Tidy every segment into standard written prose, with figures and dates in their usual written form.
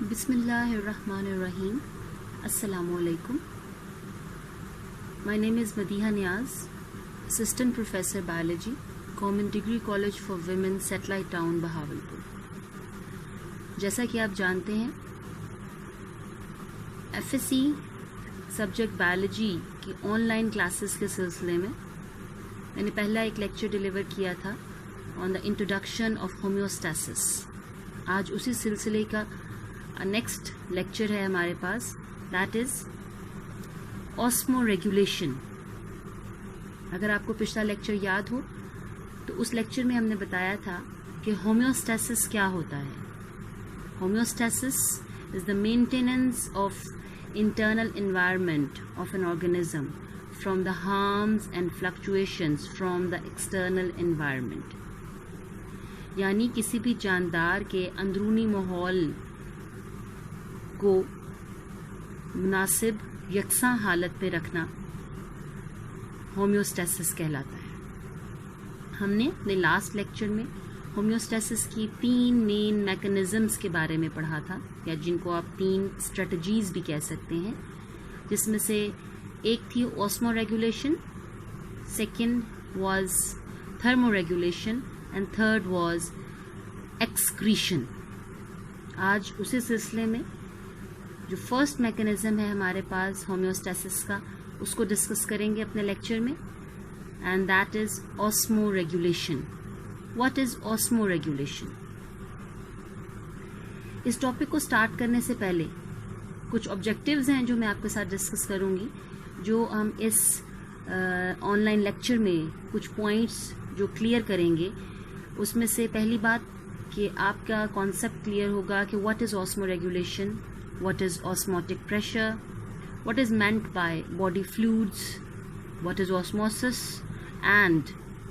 Bismillahirrahmanirrahim. Assalamualaikum. My name is Madiha Niaz, Assistant Professor Biology, Common Degree College for Women, Satellite Town, Bahawalpur. जैसा कि आप जानते हैं, FSC subject biology की online classes के सिलसिले में मैंने पहला एक लेक्चर डिलीवर किया था on the introduction of homeostasis. आज उसी सिलसिले का नेक्स्ट लेक्चर है हमारे पास, दैट इज ऑस्मो रेगुलेशन. अगर आपको पिछला लेक्चर याद हो तो उस लेक्चर में हमने बताया था कि होम्योस्टैसिस क्या होता है. Homeostasis is the maintenance of internal environment of an organism from the harms and fluctuations from the external environment. यानी किसी भी जानदार के अंदरूनी माहौल को मुनासिब यकसा हालत में रखना होम्योस्टैसिस कहलाता है. हमने अपने लास्ट लेक्चर में होम्योस्टैसिस की 3 मेन मैकेनिज्म्स के बारे में पढ़ा था, या जिनको आप 3 स्ट्रेटजीज भी कह सकते हैं, जिसमें से एक थी osmo regulation, second was thermo regulation and third was excretion. आज उसी सिलसिले में जो फर्स्ट मैकेनिज्म है हमारे पास होम्योस्टैसिस का, उसको डिस्कस करेंगे अपने लेक्चर में, and that is osmo regulation. What is osmoregulation? इस टॉपिक को स्टार्ट करने से पहले कुछ ऑब्जेक्टिव्स हैं जो मैं आपके साथ डिस्कस करूंगी, जो हम इस ऑनलाइन लेक्चर में कुछ पॉइंट्स जो क्लियर करेंगे. उसमें से पहली बात कि आपका कॉन्सेप्ट क्लियर होगा कि what is osmoregulation, what is osmotic pressure, what is meant by body fluids, what is osmosis, and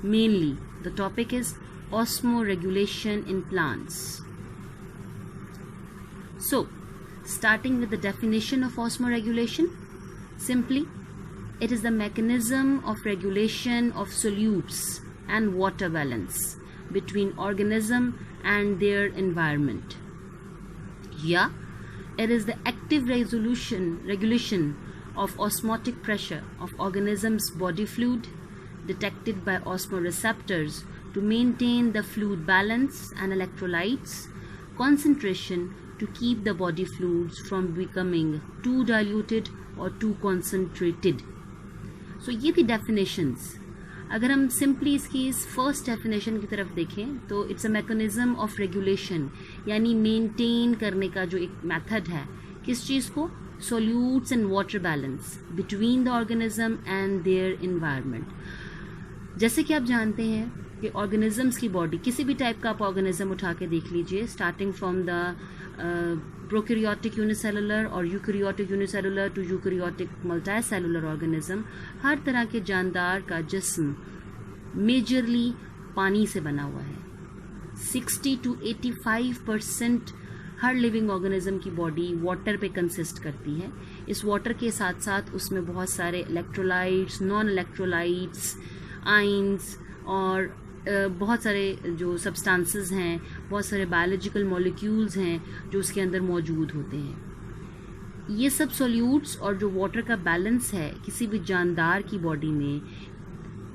mainly the topic is osmoregulation in plants. So, starting with the definition of osmoregulation, simply, it is the mechanism of regulation of solutes and water balance between organism and their environment. Yeah, it is the active regulation of osmotic pressure of organism's body fluid detected by osmoreceptors to maintain the fluid balance and electrolytes concentration to keep the body fluids from becoming too diluted or too concentrated. So ये थी definitions. अगर हम simply इसकी इस first definition की तरफ देखें तो it's a mechanism of regulation, यानी maintain करने का जो एक method है, किस चीज़ को, solutes and water balance between the organism and their environment. जैसे कि आप जानते हैं कि ऑर्गेनिजम्स की बॉडी, किसी भी टाइप का आप ऑर्गेनिज्म उठा के देख लीजिए, starting from the prokaryotic unicellular और eukaryotic unicellular to eukaryotic multicellular organism, हर तरह के जानदार का जिस्म मेजरली पानी से बना हुआ है. 60 to 85% हर लिविंग ऑर्गेनिज्म की बॉडी वाटर पे कंसिस्ट करती है. इस वाटर के साथ साथ उसमें बहुत सारे इलेक्ट्रोलाइट्स, नॉन इलेक्ट्रोलाइट्स, आइंस और बहुत सारे जो सब्सटेंसेस हैं, बहुत सारे बायोलॉजिकल मॉलिक्यूल्स हैं जो उसके अंदर मौजूद होते हैं. ये सब सोल्यूट्स और जो वाटर का बैलेंस है किसी भी जानदार की बॉडी में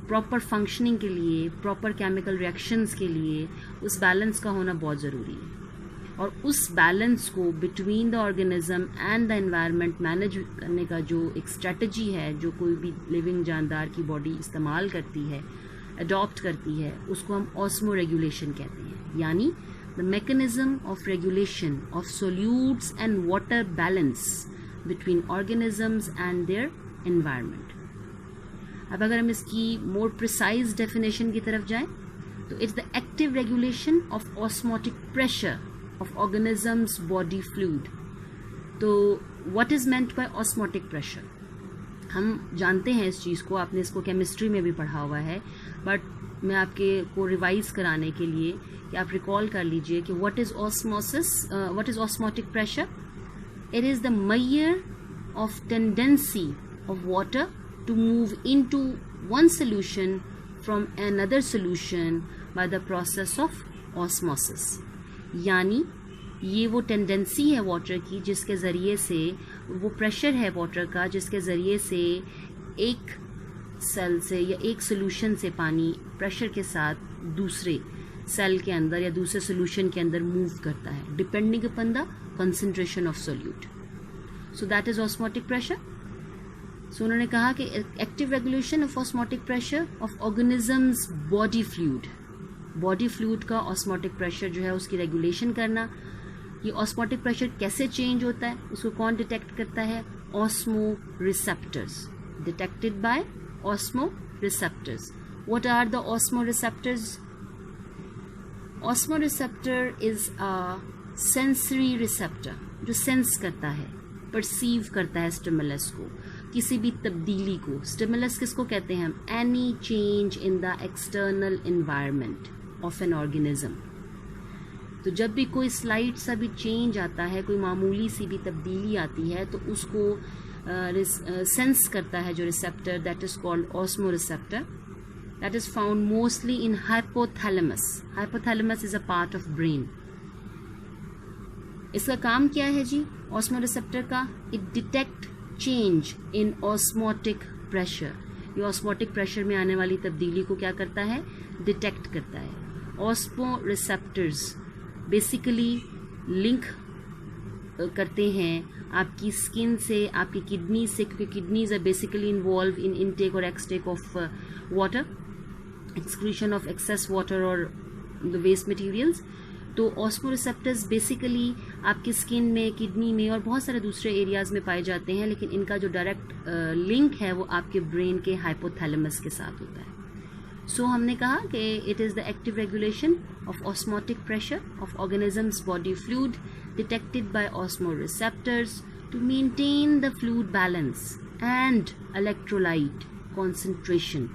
प्रॉपर फंक्शनिंग के लिए, प्रॉपर केमिकल रिएक्शंस के लिए उस बैलेंस का होना बहुत ज़रूरी है. और उस बैलेंस को between the organism and the environment manage करने का जो एक स्ट्रेटजी है, जो कोई भी लिविंग जानदार की बॉडी इस्तेमाल करती है, अडॉप्ट करती है, उसको हम ऑस्मो रेगुलेशन कहते हैं. यानी the mechanism of regulation of solutes and water balance between organisms and their environment. अब अगर हम इसकी मोर प्रिसाइज डेफिनेशन की तरफ जाएं तो it's the active regulation of osmotic pressure of organisms body fluid. तो what is meant by osmotic pressure? हम जानते हैं इस चीज़ को, आपने इसको केमिस्ट्री में भी पढ़ा हुआ है, बट मैं आपके को रिवाइज कराने के लिए कि आप रिकॉल कर लीजिए कि what is osmosis, what is osmotic pressure. It is the measure of tendency of water to move into one solution from another solution by the process of osmosis. यानी ये वो टेंडेंसी है वाटर की जिसके ज़रिए से, वो प्रेशर है वाटर का जिसके ज़रिए से एक सेल से या एक सोल्यूशन से पानी प्रेशर के साथ दूसरे सेल के अंदर या दूसरे सोल्यूशन के अंदर मूव करता है, depending upon the concentration of solute. So that is osmotic pressure. So उन्होंने कहा कि active regulation of osmotic pressure of organisms body fluid, body fluid का ऑस्मोटिक प्रेशर जो है उसकी रेगुलेशन करना. ये ऑस्मोटिक प्रेशर कैसे चेंज होता है, उसको कौन डिटेक्ट करता है? Osmo receptors, detected by osmo receptors. What are the osmo receptors? Osmo receptor is a sensory receptor जो सेंस करता है, परसीव करता है स्टिमुलस को, किसी भी तब्दीली को. स्टिमुलस किसको कहते हैं हम? Any change in the external environment of an organism. तो जब भी कोई स्लाइट सा भी चेंज आता है, कोई मामूली सी भी तब्दीली आती है, तो उसको सेंस करता है जो receptor, that is called osmo receptor. That is found mostly in hypothalamus. Hypothalamus is a part of brain. इसका काम क्या है जी ऑस्मो रिसेप्टर का? It detect change in osmotic pressure. ये ऑस्मोटिक प्रेशर में आने वाली तब्दीली को क्या करता है? डिटेक्ट करता है. ऑस्मो रिसेप्टर्स बेसिकली लिंक करते हैं आपकी स्किन से, आपकी किडनी से, क्योंकि kidneys are basically involved in intake और extake of water, excretion of excess water और द वेस्ट मटेरियल्स. तो ऑस्मो रिसेप्टर्स बेसिकली आपकी स्किन में, किडनी में और बहुत सारे दूसरे एरियाज में पाए जाते हैं, लेकिन इनका जो डायरेक्ट लिंक है वो आपके ब्रेन के हाइपोथैलेमस के साथ होता है. सो हमने कहा कि it is the active regulation of osmotic pressure of organisms body fluid detected by osmo receptors to maintain the fluid balance and electrolyte concentration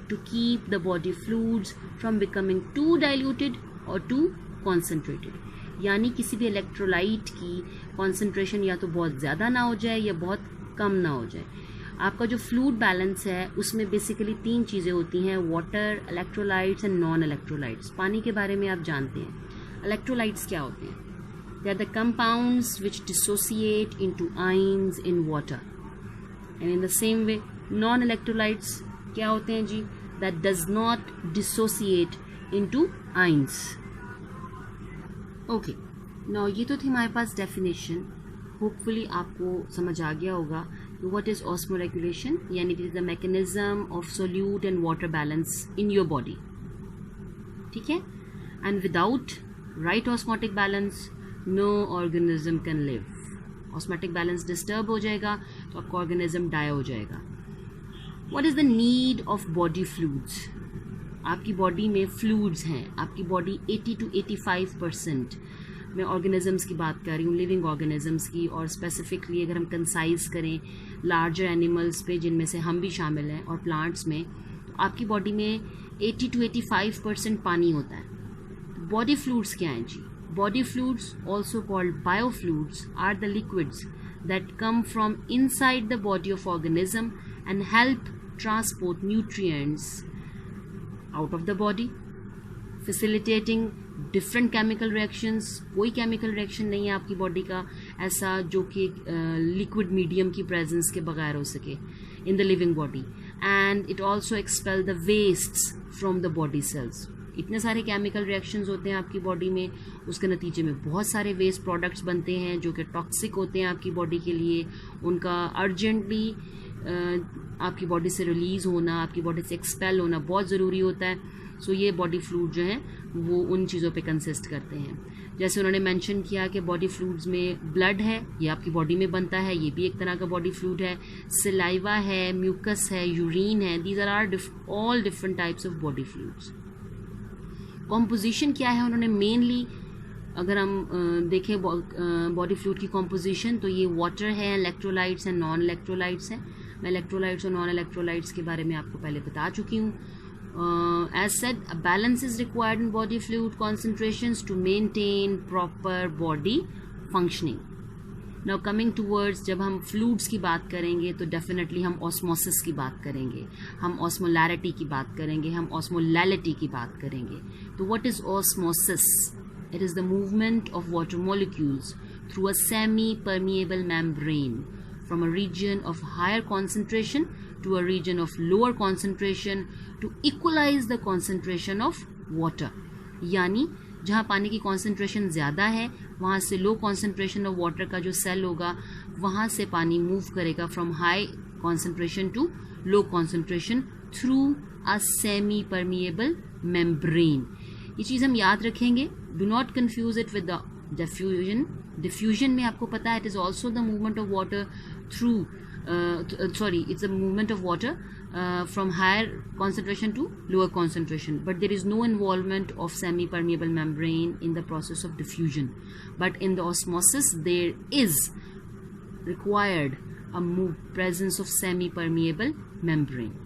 to keep the body fluids from becoming too diluted or too concentrated. यानी किसी भी electrolyte की concentration या तो बहुत ज़्यादा ना हो जाए या बहुत कम ना हो जाए. आपका जो फ्लूइड बैलेंस है उसमें बेसिकली 3 चीज़ें होती हैं: water, electrolytes and non electrolytes. पानी के बारे में आप जानते हैं. इलेक्ट्रोलाइट्स क्या होते हैं? They are the compounds which dissociate into ions in water. And in the same way non electrolytes क्या होते हैं जी? That does not dissociate into ions. Okay, now ये तो थी हमारे पास डेफिनेशन. होपफुली आपको समझ आ गया होगा what is osmoregulation, यानी it is the mechanism of solute and water balance in your body. ठीक है? And without right osmotic balance no organism can live. Osmotic balance disturb हो जाएगा तो आपका organism die हो जाएगा. What is the need of body fluids? आपकी body में फ्लूइड्स हैं. आपकी बॉडी 80 to 85%. मैं ऑर्गेनिजम्स की बात कर रही हूँ, लिविंग ऑर्गेनिजम्स की, और स्पेसिफिकली अगर हम कंसाइज करें लार्जर एनिमल्स पे जिनमें से हम भी शामिल हैं और प्लांट्स में, तो आपकी बॉडी में 80 to 85% पानी होता है. बॉडी फ्लूइड्स क्या हैं जी? Body fluids also called biofluids are the liquids that come from inside the body of organism and help transport nutrients out of the body, facilitating different chemical reactions. कोई chemical reaction नहीं है आपकी body का ऐसा जो कि liquid medium की presence के बगैर हो सके इन the living body. And it also expel the wastes from the body cells. इतने सारे केमिकल रिएक्शंस होते हैं आपकी बॉडी में, उसके नतीजे में बहुत सारे वेस्ट प्रोडक्ट्स बनते हैं जो कि टॉक्सिक होते हैं आपकी बॉडी के लिए. उनका अर्जेंटली आपकी बॉडी से रिलीज़ होना, आपकी बॉडी से एक्सपेल होना बहुत ज़रूरी होता है. सो ये बॉडी फ्लूइड जो हैं वो उन चीज़ों पे कंसिस्ट करते हैं. जैसे उन्होंने मेंशन किया कि बॉडी फ्लूइड्स में ब्लड है, ये आपकी बॉडी में बनता है, ये भी एक तरह का बॉडी फ्लूइड है. सिलाइवा है, म्यूकस है, यूरिन है. These are all different types of body fluids. Composition क्या है? उन्होंने मेनली, अगर हम देखें बॉडी फ्लूइड की कॉम्पोजिशन, तो ये वाटर है, इलेक्ट्रोलाइट्स हैं, नॉन इलेक्ट्रोलाइट्स हैं. मैं इलेक्ट्रोलाइट्स और नॉन इलेक्ट्रोलाइट्स के बारे में आपको पहले बता चुकी हूँ. As said, a balance is required in body fluid concentrations to maintain proper body functioning. Now coming towards, जब हम फ्लूइड्स की बात करेंगे तो डेफिनेटली हम ऑस्मोसिस की बात करेंगे, हम ऑस्मोलैरिटी की बात करेंगे, हम ऑस्मोलैलिटी की बात करेंगे. तो what is osmosis? It is the movement of water molecules through a semi-permeable membrane from a region of higher concentration to a region of lower concentration to equalize the concentration of water. यानी जहाँ पानी की concentration ज़्यादा है वहाँ से low concentration of water का जो सेल होगा वहाँ से पानी मूव करेगा from high concentration to low concentration through a semi permeable membrane. ये चीज़ हम याद रखेंगे. Do not confuse it with the diffusion. Diffusion में आपको पता है it is also the movement of water through it's a movement of water from higher concentration to lower concentration, but there is no involvement of semi-permeable membrane in the process of diffusion. But in the osmosis there is required a presence of semi-permeable membrane.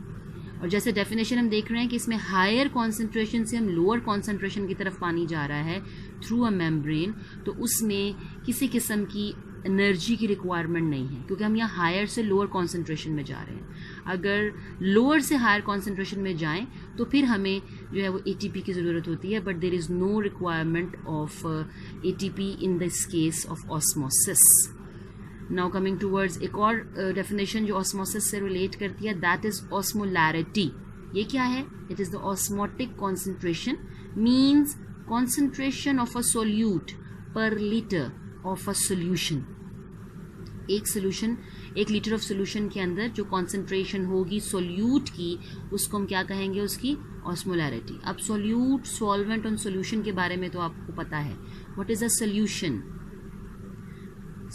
और जैसे definition हम देख रहे हैं कि इसमें higher concentration से हम लोअर कॉन्सेंट्रेशन की तरफ पानी जा रहा है थ्रू अ मेम्ब्रेन, तो उसमें किसी किस्म की एनर्जी की रिक्वायरमेंट नहीं है क्योंकि हम यहाँ हायर से लोअर कॉन्सेंट्रेशन में जा रहे हैं. अगर लोअर से हायर कॉन्सेंट्रेशन में जाएं तो फिर हमें जो है वो एटीपी की ज़रूरत होती है, but there is no requirement of ATP in this case of osmosis. Now coming towards एक और डेफिनेशन जो ऑस्मोसिस से रिलेट करती है, दैट इज़ ऑस्मोलैरिटी. ये क्या है? It is the osmotic concentration, means concentration of a solute पर लीटर ऑफ अ सोल्यूशन. एक लीटर ऑफ सोल्यूशन के अंदर जो कॉन्सेंट्रेशन होगी सोल्यूट की, उसको हम क्या कहेंगे? उसकी ऑस्मोलैरिटी. अब सोल्यूट, सॉल्वेंट और सोल्यूशन के बारे में तो आपको पता है. What is a solution?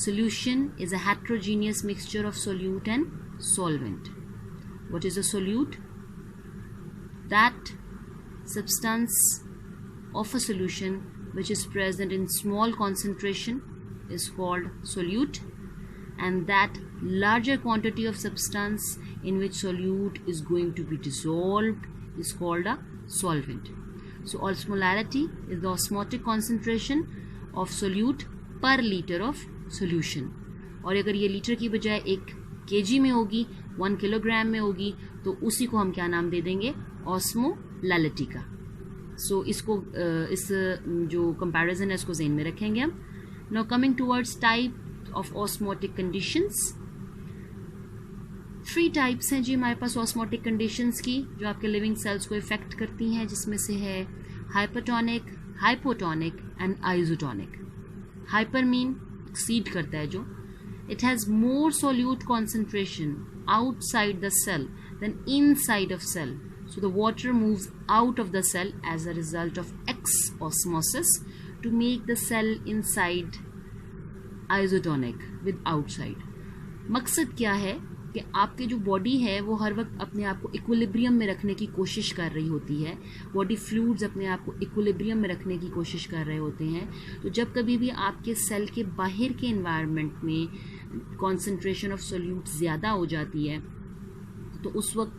Solution is a heterogeneous mixture of solute and solvent. What is a solute? That substance of a solution which is present in small concentration is called solute, and that larger quantity of substance in which solute is going to be dissolved is called a solvent. So osmolarity is the osmotic concentration of solute per liter of solution. और अगर ये litre की बजाय 1 kg में होगी, 1 kilogram में होगी, तो उसी को हम क्या नाम दे देंगे? ऑस्मोलैलिटी का. सो इसको इस जो कंपैरिजन है इसको ज़हन में रखेंगे हम. Now coming towards type of osmotic conditions. 3 types हैं जी हमारे पास ऑस्मोटिक कंडीशंस की जो आपके लिविंग सेल्स को इफेक्ट करती हैं, जिसमें से है hypertonic, hypotonic and isotonic. Hyper mean exceed करता है जो. It has more solute concentration outside the cell than inside of cell. So the water moves out of the cell as a result of X osmosis to make the cell inside isotonic with outside. मकसद क्या है कि आपकी जो body है वो हर वक्त अपने आप को इक्विलिब्रियम में रखने की कोशिश कर रही होती है. बॉडी फ्लूइड्स अपने आप को इक्विलिब्रियम में रखने की कोशिश कर रहे होते हैं. तो जब कभी भी आपके सेल के बाहर के एनवायरनमेंट में कॉन्सेंट्रेशन ऑफ सोल्यूट ज़्यादा हो जाती है तो उस वक्त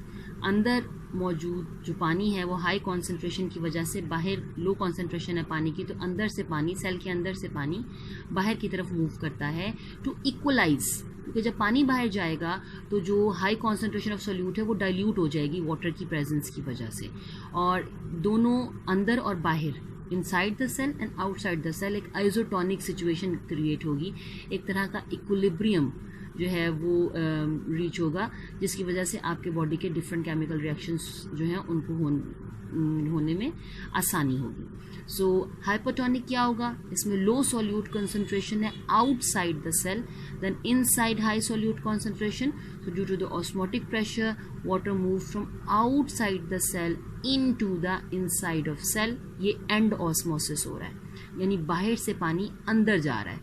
अंदर मौजूद जो पानी है वो हाई कॉन्सेंट्रेशन की वजह से, बाहर लो कॉन्सेंट्रेशन है पानी की, तो अंदर से पानी, सेल के अंदर से पानी बाहर की तरफ मूव करता है टू इक्वलाइज. क्योंकि जब पानी बाहर जाएगा तो जो हाई कॉन्सेंट्रेशन ऑफ सोल्यूट है वो डाइल्यूट हो जाएगी वाटर की प्रेजेंस की वजह से, और दोनों अंदर और बाहर, inside the cell and outside the cell, एक आइसोटोनिक सिचुएशन क्रिएट होगी. एक तरह का इक्विलिब्रियम जो है वो रीच होगा, जिसकी वजह से आपके बॉडी के डिफरेंट केमिकल रिएक्शंस जो हैं उनको होने में आसानी होगी. सो हाइपोटोनिक क्या होगा? इसमें लो सोल्यूट कंसंट्रेशन है outside the cell, than inside high solute concentration. So due to the osmotic pressure water move from outside the cell into the inside of cell. ये एंड ऑस्मोसिस हो रहा है, यानी बाहर से पानी अंदर जा रहा है.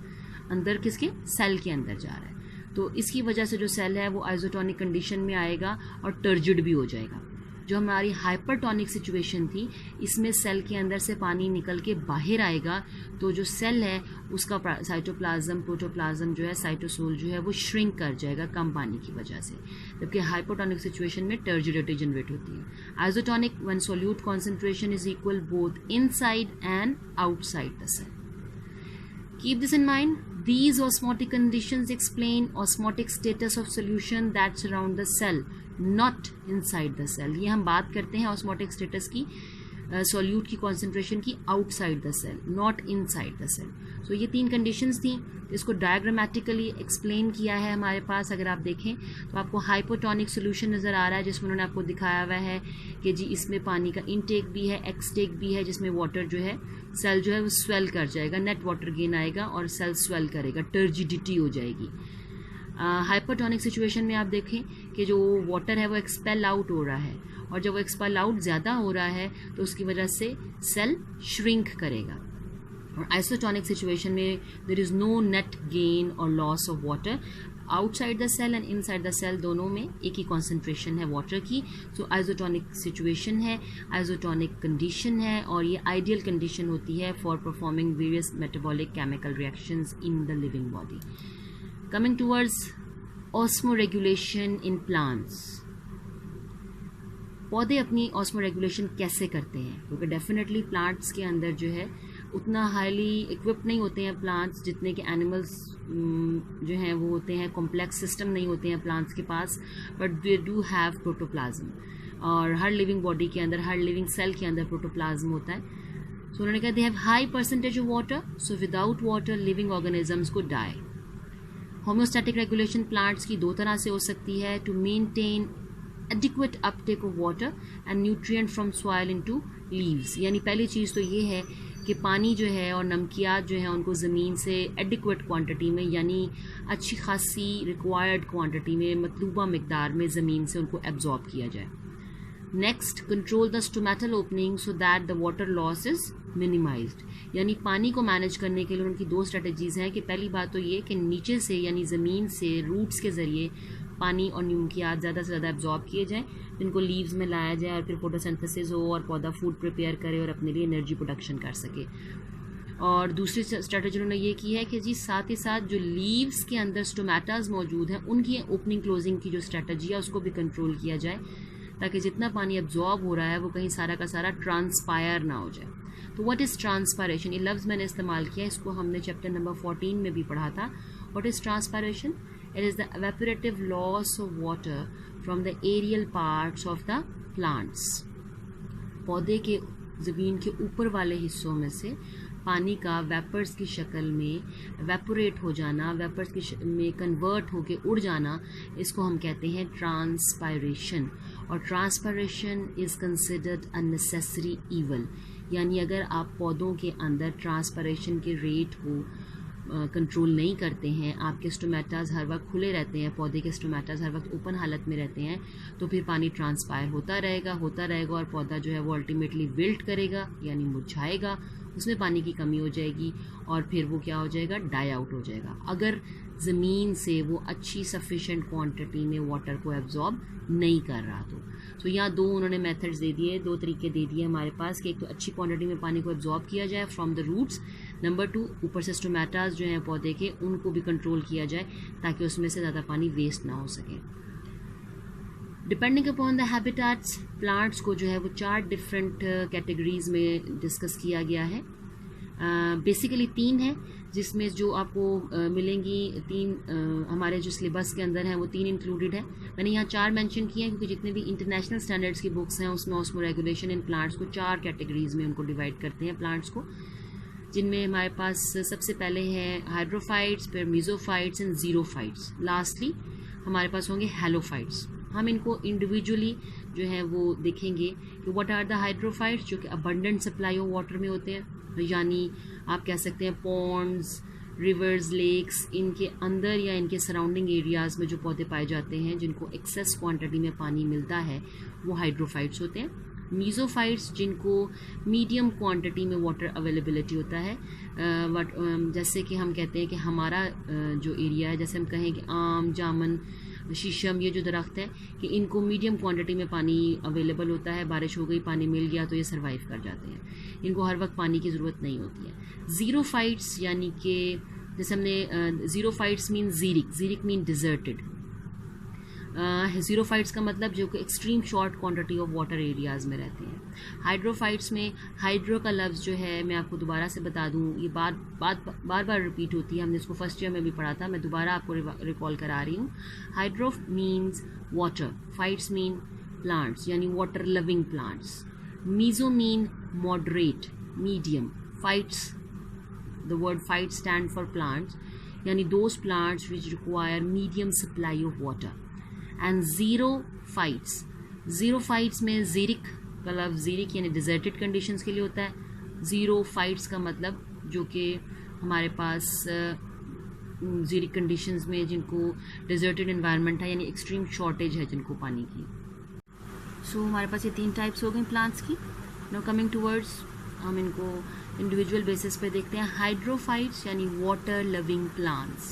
अंदर किसके? सेल के अंदर जा रहा है. तो इसकी वजह से जो सेल है वो आइसोटोनिक कंडीशन में आएगा और टर्जिड भी हो जाएगा. जो हमारी हाइपरटोनिक सिचुएशन थी इसमें सेल के अंदर से पानी निकल के बाहर आएगा, तो जो सेल है उसका साइटोप्लाज्म, प्रोटोप्लाज्म जो है, साइटोसोल जो है वो श्रिंक कर जाएगा कम पानी की वजह से. जबकि हाइपोटोनिक सिचुएशन में टर्जिडिटी जनरेट होती है. Isotonic when solute concentration is equal both inside and outside the cell. Keep this in mind. These osmotic conditions explain osmotic status of solution that surround the cell, not inside the cell. ये हम बात करते हैं osmotic status की solute की concentration की outside the cell, not inside the cell. So ये 3 conditions थी। इसको डायग्रामेटिकली एक्सप्लेन किया है हमारे पास। अगर आप देखें तो आपको हाइपोटोनिक सोल्यूशन नज़र आ रहा है, जिसमें उन्होंने आपको दिखाया हुआ है कि जी इसमें पानी का इनटेक भी है, एक्सटेक भी है, जिसमें वाटर जो है सेल जो है वो स्वेल कर जाएगा, नेट वाटर गेन आएगा और सेल स्वेल करेगा, टर्जिडिटी हो जाएगी। हाइपोटोनिक सिचुएशन में आप देखें कि जो वाटर है वो एक्सपेल आउट हो रहा है, और जब वो एक्सपेल आउट ज़्यादा हो रहा है तो उसकी वजह से सेल श्रिंक करेगा। और आइसोटोनिक सिचुएशन में there is no net gain और loss of water, outside the cell and inside the cell दोनों में एक ही कॉन्सेंट्रेशन है वाटर की। सो आइसोटोनिक सिचुएशन है, आइसोटोनिक कंडीशन है, और ये आइडियल कंडीशन होती है for performing various metabolic chemical reactions in the living body. Coming towards osmoregulation in plants, पौधे अपनी osmoregulation कैसे करते हैं? क्योंकि डेफिनेटली प्लांट्स के अंदर जो है उतना हाईली इक्विप्ड नहीं होते हैं प्लांट्स जितने के एनिमल्स जो हैं वो होते हैं, कॉम्प्लेक्स सिस्टम नहीं होते हैं प्लांट्स के पास, but they do have protoplasm, और हर लिविंग बॉडी के अंदर, हर लिविंग सेल के अंदर प्रोटोप्लाज्म होता है। सो उन्होंने कहा they have high percentage of water, so without water living organisms को डाई। होम्योस्टैटिक रेगुलेशन प्लांट्स की 2 तरह से हो सकती है, to maintain adequate uptake of water and nutrient from soil into leaves. यानी पहली चीज़ तो ये है कि पानी जो है और नमकियात जो है उनको ज़मीन से एडिक्वेट क्वांटिटी में, यानी अच्छी खासी रिक्वायर्ड क्वांटिटी में, मतलूबा मिकदार में ज़मीन से उनको एब्जॉर्ब किया जाए। Next, control the stomatal opening so that the water loss is minimised. यानी पानी को मैनेज करने के लिए उनकी 2 स्ट्रेटजीज़ हैं कि पहली बात तो ये कि नीचे से यानी ज़मीन से रूट्स के ज़रिए पानी और न्यूमकियात ज़्यादा से ज़्यादा एब्जॉर्ब किए जाएँ, जिनको लीव्स में लाया जाए और फिर फोटोसिंथेसिस हो और पौधा फूड प्रिपेयर करे और अपने लिए एनर्जी प्रोडक्शन कर सके। और दूसरी स्ट्रेटजी उन्होंने ये की है कि जी साथ ही साथ जो लीव्स के अंदर स्टोमेटाज मौजूद हैं उनकी ओपनिंग क्लोजिंग की जो स्ट्रेटजी है उसको भी कंट्रोल किया जाए, ताकि जितना पानी एब्जॉर्ब हो रहा है वो कहीं सारा का सारा ट्रांसपायर ना हो जाए। तो व्हाट इज़ ट्रांसपायरेशन, ये लफ्ज़ मैंने इस्तेमाल किया, इसको हमने चैप्टर नंबर 14 में भी पढ़ा था। What is transpiration? It is the evaporative loss of water from the aerial parts of the plants. पौधे के ज़मीन के ऊपर वाले हिस्सों में से पानी का वेपर्स की शक्ल में एवेपोरेट हो जाना, वेपर्स की में कन्वर्ट होके उड़ जाना, इसको हम कहते हैं ट्रांसपायरेशन। और transpiration is considered a necessary evil. यानी अगर आप पौधों के अंदर ट्रांसपायरेशन के रेट को कंट्रोल नहीं करते हैं, आपके स्टोमेटाज हर वक्त खुले रहते हैं, पौधे के स्टोमेटाज हर वक्त ओपन हालत में रहते हैं, तो फिर पानी ट्रांसपायर होता रहेगा और पौधा जो है वो अल्टीमेटली विल्ट करेगा यानी मुरझाएगा, उसमें पानी की कमी हो जाएगी और फिर वो क्या हो जाएगा, डाई आउट हो जाएगा, अगर ज़मीन से वो अच्छी सफिशेंट क्वांटिटी में वाटर को एब्जॉर्ब नहीं कर रहा तो यहाँ 2 उन्होंने मेथड्स दे दिए, 2 तरीके दे दिए हमारे पास कि एक तो अच्छी क्वांटिटी में पानी को एब्जॉर्ब किया जाए फ्रॉम द रूट्स, नंबर 2 ऊपर से स्टोमेटाज जो हैं पौधे के उनको भी कंट्रोल किया जाए ताकि उसमें से ज़्यादा पानी वेस्ट ना हो सके। Depending upon the habitats, plants को जो है वो 4 डिफरेंट कैटेगरीज में डिस्कस किया गया है। बेसिकली 3 है, जिसमें जो आपको मिलेंगी 3 हमारे जो सिलेबस के अंदर हैं वो 3 इंक्लूडेड है। मैंने यहाँ 4 मेंशन किए हैं क्योंकि जितने भी इंटरनेशनल स्टैंडर्ड्स की बुक्स हैं उसमें ऑस्मोरेगुलेशन इन प्लांट्स को 4 कैटेगरीज में उनको डिवाइड करते हैं प्लांट्स को, जिनमें हमारे पास सबसे पहले है हाइड्रोफाइट्स, फिर मीजोफाइट्स एंड जीरोफाइट्स, लास्टली हमारे पास होंगे हेलोफाइट्स। हम इनको इंडिविजुअली जो है वो देखेंगे कि व्हाट आर द हाइड्रोफाइट्स, जो कि अबंडेंट सप्लाई ऑफ वाटर में होते हैं, यानी आप कह सकते हैं पॉन्ड्स, रिवर्स, लेक्स, इनके अंदर या इनके सराउंडिंग एरियाज़ में जो पौधे पाए जाते हैं जिनको एक्सेस क्वांटिटी में पानी मिलता है वो हाइड्रोफाइट्स होते हैं। मीजोफाइट्स जिनको मीडियम क्वांटिटी में वाटर अवेलेबिलिटी होता है, बट जैसे कि हम कहते हैं कि हमारा जो एरिया है, जैसे हम कहें कि आम, जामुन, शीशम, ये जो दरख्त है कि इनको मीडियम क्वांटिटी में पानी अवेलेबल होता है, बारिश हो गई पानी मिल गया तो ये सर्वाइव कर जाते हैं, इनको हर वक्त पानी की ज़रूरत नहीं होती है। ज़ीरोफाइट्स यानी कि जैसे हमने ज़ीरोफाइट्स मीन ज़ीरिक मीन डिजर्टेड। ज़ीरोफाइट्स का मतलब जो कि extreme short quantity of water areas में रहते हैं। हाइड्रोफाइट्स में हाइड्रो का लफ्ज़ जो है मैं आपको दोबारा से बता दूं, ये बार रिपीट होती है, हमने इसको फर्स्ट ईयर में भी पढ़ा था, मैं दोबारा आपको रिकॉल करा रही हूँ। Hydro means water, phytes mean plants यानी water loving plants. Meso mean moderate, medium. Phytes, the word phyte stand for plants, यानी those plants which require medium supply of water. And xero phytes, xero phytes में xeric का लफ्ज़, ज़ीरिक यानी deserted conditions के लिए होता है. ज़ीरो फाइट्स का मतलब जो कि हमारे पास ज़ीरिक कंडीशंस में जिनको डिजर्टेड एनवायरनमेंट है, यानी एक्सट्रीम शॉर्टेज है जिनको पानी की. सो हमारे पास ये 3 टाइप्स हो गई प्लांट्स की. नाउ कमिंग टूवर्ड्स, हम इनको इंडिविजुअल बेसिस पे देखते हैं. हाइड्रोफाइट्स यानी water loving plants,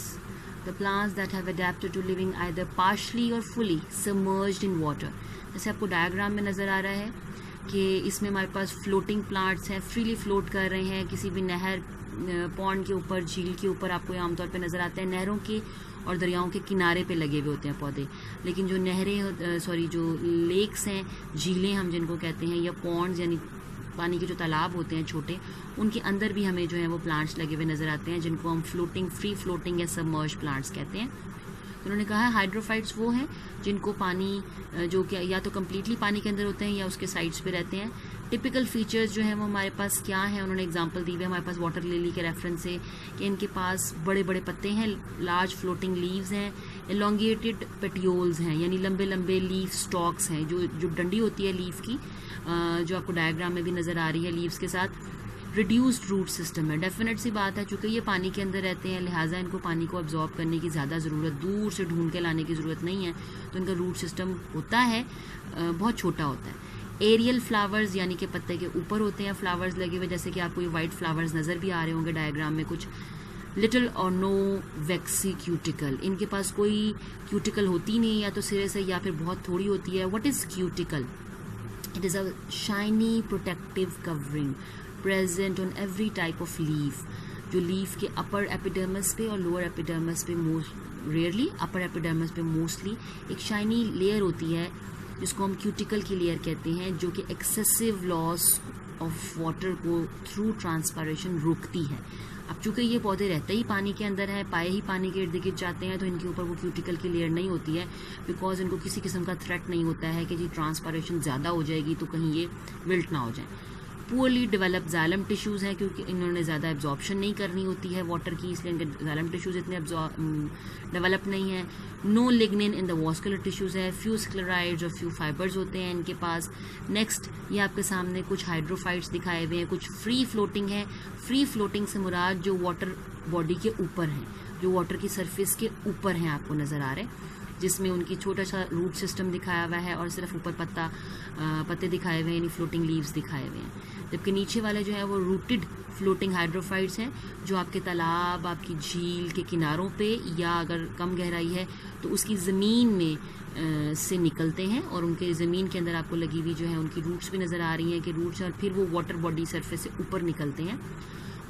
the plants that have adapted to living either partially और फुली सबमर्ज्ड इन वाटर. जैसे आपको डायग्राम में नज़र आ रहा है कि इसमें हमारे पास फ्लोटिंग प्लांट्स हैं, फ्रीली फ्लोट कर रहे हैं किसी भी नहर, पॉन्ड के ऊपर, झील के ऊपर आपको आमतौर पे नज़र आते हैं. नहरों के और दरियाओं के किनारे पे लगे हुए होते हैं पौधे, लेकिन जो नहरें जो लेक्स हैं, झीलें हम जिनको कहते हैं, या पॉन्ड्स यानी पानी के जो तालाब होते हैं छोटे, उनके अंदर भी हमें जो है वो प्लांट्स लगे हुए नज़र आते हैं जिनको हम फ्लोटिंग, फ्री फ्लोटिंग या सबमर्ज प्लांट्स कहते हैं. तो उन्होंने कहा है हाइड्रोफाइट्स वो हैं जिनको पानी जो कि या तो कम्प्लीटली पानी के अंदर होते हैं या उसके साइड्स पे रहते हैं. टिपिकल फीचर्स जो हैं वो हमारे पास क्या हैं, उन्होंने एग्जांपल दी हुई है हमारे पास वाटर लिली के रेफरेंस से, कि इनके पास बड़े बड़े पत्ते हैं, लार्ज फ्लोटिंग लीव्स हैं, एलोंगेटेड पेटियोल्स हैं यानी लंबे लंबे लीफ स्टॉक्स हैं, जो डंडी होती है लीफ की, जो आपको डायग्राम में भी नज़र आ रही है लीव्स के साथ. रिड्यूस्ड रूट सिस्टम है. डेफिनेट सी बात है, चूँकि ये पानी के अंदर रहते हैं लिहाजा इनको पानी को अब्जॉर्ब करने की ज़्यादा ज़रूरत, दूर से ढूंढ के लाने की ज़रूरत नहीं है. तो इनका रूट सिस्टम होता है बहुत छोटा होता है. एरियल फ्लावर्स यानी कि पत्ते के ऊपर होते हैं फ्लावर्स लगे हुए, जैसे कि आपको ये वाइट फ्लावर्स नज़र भी आ रहे होंगे डायग्राम में कुछ. लिटिल और नो वैक्सी क्यूटिकल, इनके पास कोई क्यूटिकल होती नहीं, या तो सिरे से या फिर बहुत थोड़ी होती है. What is cuticle? It is a shiny protective covering present on every type of leaf, जो लीफ के अपर एपिडर्मिस पे और लोअर एपिडर्मिस पे, रेयरली अपर एपिडर्मिस पे मोस्टली एक शाइनी लेयर होती है जिसको हम क्यूटिकल की लेयर कहते हैं, जो कि एक्सेसिव लॉस ऑफ वाटर को थ्रू ट्रांसपायरेशन रोकती है. अब चूंकि ये पौधे रहते ही पानी के अंदर है, पाए ही पानी के इर्द गिर्द जाते हैं, तो इनके ऊपर वो क्यूटिकल की लेयर नहीं होती है, बिकॉज इनको किसी किस्म का थ्रेट नहीं होता है कि जी ट्रांसपायरेशन ज़्यादा हो जाएगी तो कहीं ये विल्ट ना हो जाए. पुअरली डेवलप जाइलम टिश्यूज़ हैं, क्योंकि इन्होंने ज़्यादा एब्जॉर्प्शन नहीं करनी होती है वाटर की, इसलिए इनके जाइलम टिश्यूज़ इतने डेवलप नहीं है. No lignin in the vascular tissues है, फ्यू स्क्लेराइड्स और फ्यू फाइबर्स होते हैं इनके पास. नेक्स्ट, ये आपके सामने कुछ हाइड्रोफाइट्स दिखाए हुए हैं, कुछ फ्री फ्लोटिंग है. फ्री फ्लोटिंग से मुराद जो वाटर बॉडी के ऊपर हैं, जो वाटर की सरफेस के ऊपर हैं आपको नज़र आ रहे हैं, जिसमें उनकी छोटा सा रूट सिस्टम दिखाया हुआ है और सिर्फ ऊपर पत्ते दिखाए हुए हैं, यानी फ्लोटिंग लीव्स दिखाए हुए हैं. जबकि नीचे वाले जो है वो रूटेड फ्लोटिंग हाइड्रोफाइट्स हैं, जो आपके तालाब, आपकी झील के किनारों पे, या अगर कम गहराई है तो उसकी ज़मीन में से निकलते हैं, और उनके ज़मीन के अंदर आपको लगी हुई जो है उनकी रूट्स भी नज़र आ रही हैं कि रूट्स, और फिर वो वाटर बॉडी सरफेस से ऊपर निकलते हैं.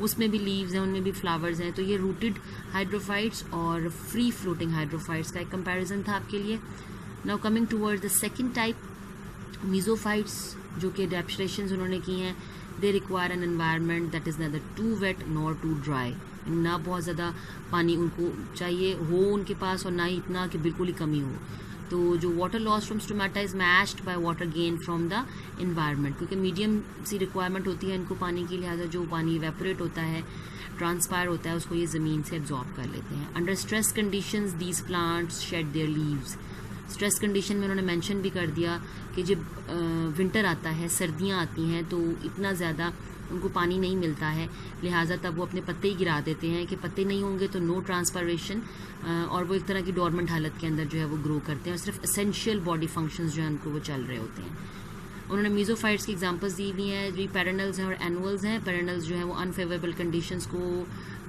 उसमें भी लीव्स हैं, उनमें भी फ्लावर्स हैं. तो ये रूटेड हाइड्रोफाइट्स और फ्री फ्लोटिंग हाइड्रोफाइट्स का एक कंपैरिजन था आपके लिए. Now coming towards the second type, mesophytes, जो कि एडेप्टेशंस उन्होंने की हैं. They require an environment that is neither too wet nor too dry, ना बहुत ज़्यादा पानी उनको चाहिए हो उनके पास, और ना ही इतना कि बिल्कुल ही कमी हो. तो जो water loss from stomata is matched by water gain from the environment, क्योंकि मीडियम सी रिक्वायरमेंट होती है इनको पानी की, लिहाजा जो पानी इवेपोरेट होता है, ट्रांसपायर होता है, उसको ये ज़मीन से एब्जॉर्ब कर लेते हैं. Under stress conditions these plants shade there leaves. Stress condition में उन्होंने मेंशन भी कर दिया कि जब विंटर आता है, सर्दियाँ आती हैं, तो इतना ज़्यादा उनको पानी नहीं मिलता है, लिहाजा तब वो अपने पत्ते ही गिरा देते हैं कि पत्ते नहीं होंगे तो नो ट्रांसपायरेशन, और वो एक तरह की डॉर्मेंट हालत के अंदर जो है वो ग्रो करते हैं, और सिर्फ एसेंशियल बॉडी फंक्शंस जो हैं उनको वो चल रहे होते हैं. उन्होंने मीजोफाइट्स की एग्जांपल्स दी हुई हैं, जो पेरेनल्स हैं और एनुअल्स हैं. पेरेनल्स जो है वो अनफेवरेबल कंडीशंस को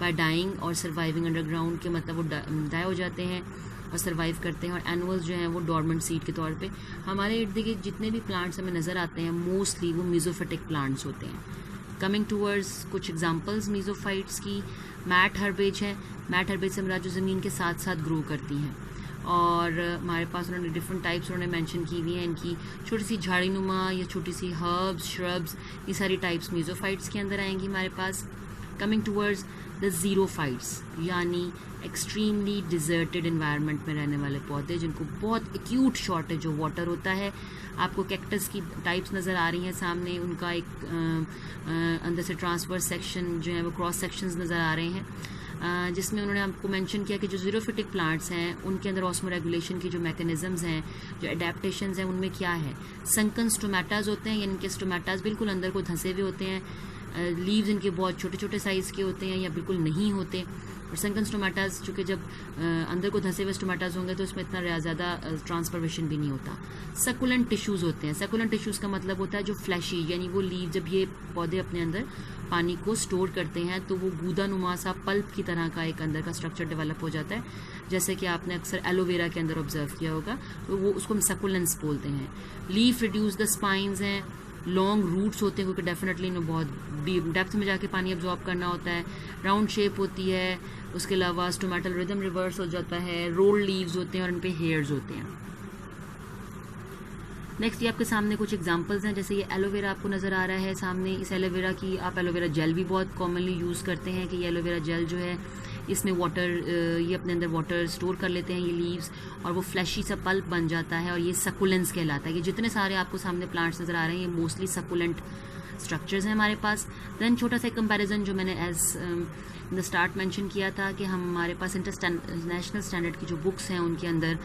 बाय डाइंग और सर्वाइविंग अंडरग्राउंड के, मतलब वो डाई हो जाते हैं और सर्वाइव करते हैं, और एनुअल्स जो हैं वो डॉर्मेंट सीड के तौर पे. हमारे इर्द गिर्द जितने भी प्लांट्स हमें नज़र आते हैं मोस्टली वो मीजोफिटिक प्लांट्स होते हैं. कमिंग टूवर्ड्स कुछ एग्जांपल्स मीजोफाइट्स की, मैट हर्बेज है. मैट हर्बेज से हमारा जो ज़मीन के साथ साथ ग्रो करती हैं, और हमारे पास उन्होंने डिफरेंट टाइप्स उन्होंने मेंशन की हुई हैं इनकी. छोटी सी झाड़ी नुमा या छोटी सी हर्ब्स, श्रब्स, ये सारी टाइप्स मीजोफाइट्स के अंदर आएंगी हमारे पास. कमिंग टूवर्ड्स द ज़ीरोफाइट्स, यानी एक्सट्रीमली डिजर्टेड इन्वायरमेंट में रहने वाले पौधे जिनको बहुत एक्यूट शॉर्टेज ऑफ वाटर होता है। आपको कैक्टस की टाइप्स नज़र आ रही हैं सामने, उनका एक अंदर से ट्रांसवर्स सेक्शन जो है वो क्रॉस सेक्शंस नज़र आ रहे हैं, जिसमें उन्होंने आपको मेंशन किया कि जो ज़ीरोफिटिक प्लांट्स हैं उनके अंदर ऑस्मोरेगुलेशन की जो मैकेनिज़म्स हैं, जो एडेप्टेशंस हैं, उनमें क्या है, संकन स्टोमेटाज होते हैं, यानी इनके स्टोमेटाज बिल्कुल अंदर को धंसे हुए होते हैं, लीव्स इनके बहुत छोटे छोटे साइज़ के होते हैं या बिल्कुल नहीं होते। और संकन स्टोमेटाज चूँकि जब अंदर को धंसे हुए स्टोमेटाज होंगे तो उसमें इतना ज़्यादा ट्रांसफॉर्मेशन भी नहीं होता। सकुलेंट टिश्यूज़ होते हैं। सकुलेंट टिश्यूज़ का मतलब होता है जो फ्लैशी, यानी वो लीव, जब ये पौधे अपने अंदर पानी को स्टोर करते हैं तो वो गूदानुमा सा पल्प की तरह का एक अंदर का स्ट्रक्चर डेवलप हो जाता है, जैसे कि आपने अक्सर एलोवेरा के अंदर ऑब्जर्व किया होगा, तो वो उसको हम सकुलेंस बोलते हैं। लीफ रिड्यूस द स्पाइंस हैं, लॉन्ग रूट्स होते हैं क्योंकि डेफिनेटली इन्हें बहुत डीप डेप्थ में जाके पानी एब्जॉर्ब करना होता है, राउंड शेप होती है, उसके अलावा स्टोमेटल रिदम रिवर्स हो जाता है, रोल्ड लीव्स होते हैं और इन पे हेयर्स होते हैं। नेक्स्ट ये आपके सामने कुछ एग्जांपल्स हैं, जैसे ये एलोवेरा आपको नज़र आ रहा है सामने। इस एलोवेरा की आप एलोवेरा जेल भी बहुत कॉमनली यूज़ करते हैं कि ये एलोवेरा जेल जो है इसमें वाटर, ये अपने अंदर वाटर स्टोर कर लेते हैं ये लीव्स, और वो फ्लैशी सा पल्प बन जाता है और ये सकुलेंस कहलाता है। ये जितने सारे आपको सामने प्लांट्स नज़र आ रहे हैं ये मोस्टली सकुलेंट स्ट्रक्चर्स हैं हमारे पास। देन छोटा सा कंपैरिजन जो मैंने as in the start mention किया था कि हमारे पास इंटरनेशनल स्टैंडर्ड की जो बुक्स हैं उनके अंदर,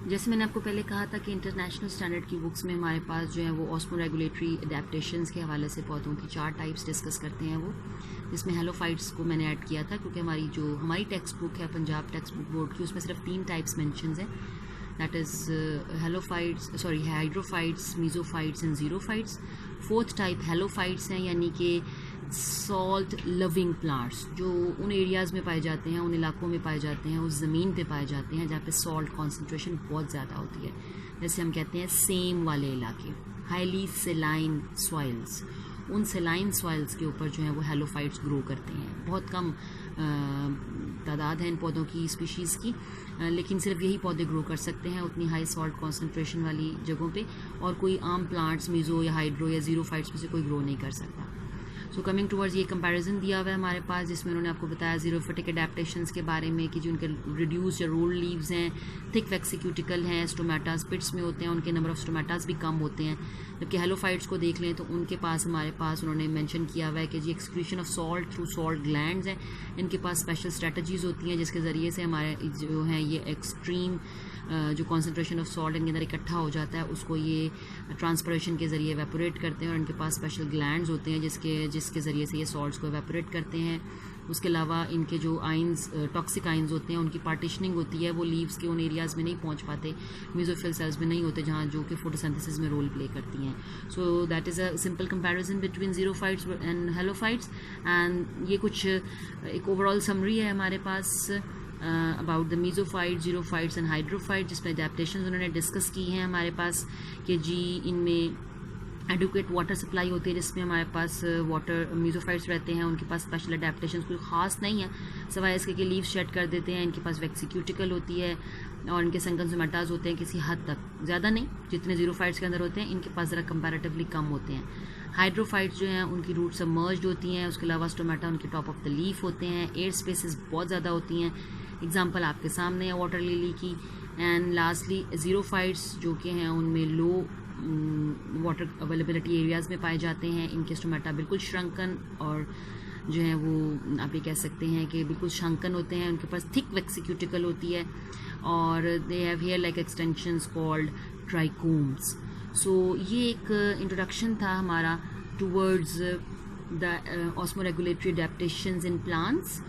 जैसे मैंने आपको पहले कहा था कि इंटरनेशनल स्टैंडर्ड की बुक्स में हमारे पास जो है वो ऑस्मोरेगुलेटरी अडेप्टेशंस के हवाले से पौधों की 4 टाइप्स डिस्कस करते हैं वो, जिसमें हेलोफाइट्स को मैंने ऐड किया था क्योंकि हमारी टेक्स्ट बुक है पंजाब टेक्स्ट बुक बोर्ड की, उसमें सिर्फ 3 टाइप्स मेंशंस हैं, that is hydrophytes, mesophytes and xerophytes. 4th type halophytes हैं, यानी कि सॉल्ट लविंग प्लांट्स जो उन एरियाज़ में पाए जाते हैं, उन इलाकों में पाए जाते हैं, उस ज़मीन पे पाए जाते हैं जहाँ पे सॉल्ट कॉन्सेंट्रेशन बहुत ज़्यादा होती है, जैसे हम कहते हैं सेम वाले इलाके, हाईली सेलाइन सॉइल्स। उन सेलाइन सॉइल्स के ऊपर जो है वो हेलोफाइट्स ग्रो करते हैं। बहुत कम तादाद है इन पौधों की स्पीशीज़ की, लेकिन सिर्फ यही पौधे ग्रो कर सकते हैं उतनी हाई सॉल्ट कॉन्सेंट्रेशन वाली जगहों पे, और कोई आम प्लांट्स मीज़ो या हाइड्रो या ज़ीरोफाइट्स में से कोई ग्रो नहीं कर सकता। सो कमिंग टूवर्ड्स ये कंपैरिजन दिया हुआ है हमारे पास, जिसमें उन्होंने आपको बताया ज़ीरोफिटिक अडेप्टेशंस के बारे में कि जो उनके रिड्यूस या रोल्ड लीव्स हैं, थिक वेक्सिक्यूटिकल हैं, स्टोमेटास पिट्स में होते हैं, उनके नंबर ऑफ स्टोमेटास भी कम होते हैं। जबकि हेलोफाइट्स को देख लें तो उनके पास हमारे पास उन्होंने मेंशन किया हुआ है कि जी excretion of salt through salt glands हैं, इनके पास स्पेशल स्ट्रेटजीज़ होती हैं जिसके ज़रिए से हमारे जो हैं ये एक्सट्रीम जो कॉन्सेंट्रेशन ऑफ सॉल्ट इनके अंदर इकट्ठा हो जाता है उसको ये ट्रांसपरेशन के ज़रिए एवेपोरेट करते हैं, और इनके पास स्पेशल ग्लैंड्स होते हैं जिसके ज़रिए से ये सॉल्ट्स को एवेपोरेट करते हैं। उसके अलावा इनके जो आइंस, टॉक्सिक आइंस होते हैं, उनकी पार्टीशनिंग होती है, वो लीव्स के उन एरियाज़ में नहीं पहुंच पाते, मेसोफिल सेल्स में नहीं होते जहाँ जो कि फोटोसिंथेसिस में रोल प्ले करती हैं। So that is a simple comparison between xerophytes and halophytes, and ये कुछ एक ओवरऑल समरी है हमारे पास about the mesophyte, xerophytes and hydrophyte, जिसमें अडेप्टेशंस उन्होंने डिस्कस की हैं हमारे पास कि जी इनमें एडुकेट वाटर सप्लाई होती है जिसमें हमारे पास वाटर मीजोफाइट्स रहते हैं, उनके पास स्पेशल अडेप्टेशन कोई ख़ास नहीं है सवाए इसके कि लीव्स शेड कर देते हैं। इनके पास वेक्सिक्यूटिकल होती है और इनके संकन सोमेटाज होते हैं किसी हद तक, ज़्यादा नहीं, जितने ज़ीरोफाइट्स के अंदर होते हैं इनके पास ज़रा कंपैरेटिवली कम होते हैं। हाइड्रोफाइट्स जो हैं उनकी रूट सबमर्ज्ड होती हैं, उसके अलावा स्टोमेटा उनके टॉप ऑफ द लीफ होते हैं, एयर स्पेसेस बहुत ज़्यादा होती हैं, एग्जाम्पल आपके सामने है वाटर लिली की। एंड लास्टली ज़ीरोफाइट्स जो कि हैं उनमें लो वाटर अवेलेबिलिटी एरियाज़ में पाए जाते हैं, इनके स्टोमेटा बिल्कुल श्रंकन और जो है वो आप ये कह सकते हैं कि बिल्कुल श्रंकन होते हैं, उनके पास थिक वेक्सिक्यूटिकल होती है और they have hair like extensions called trichomes. So ये एक इंट्रोडक्शन था हमारा towards the osmoregulatory adaptations in plants.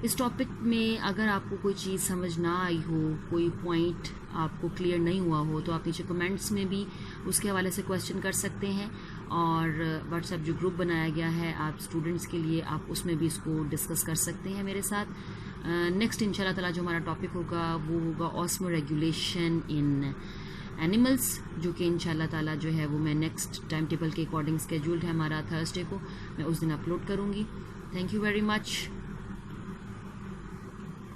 इस टॉपिक में अगर आपको कोई चीज़ समझ ना आई हो, कोई पॉइंट आपको क्लियर नहीं हुआ हो, तो आप नीचे कमेंट्स में भी उसके हवाले से क्वेश्चन कर सकते हैं, और व्हाट्सएप जो ग्रुप बनाया गया है आप स्टूडेंट्स के लिए, आप उसमें भी इसको डिस्कस कर सकते हैं मेरे साथ। नेक्स्ट इंशाल्लाह ताला जो हमारा टॉपिक होगा वो होगा ऑस्मोरेगुलेशन इन एनिमल्स, जो कि इंशाल्लाह ताला जो है वो मैं नेक्स्ट टाइम टेबल के अकॉर्डिंग स्केड्यूल्ड है हमारा थर्सडे को, मैं उस दिन अपलोड करूँगी। Thank you very much.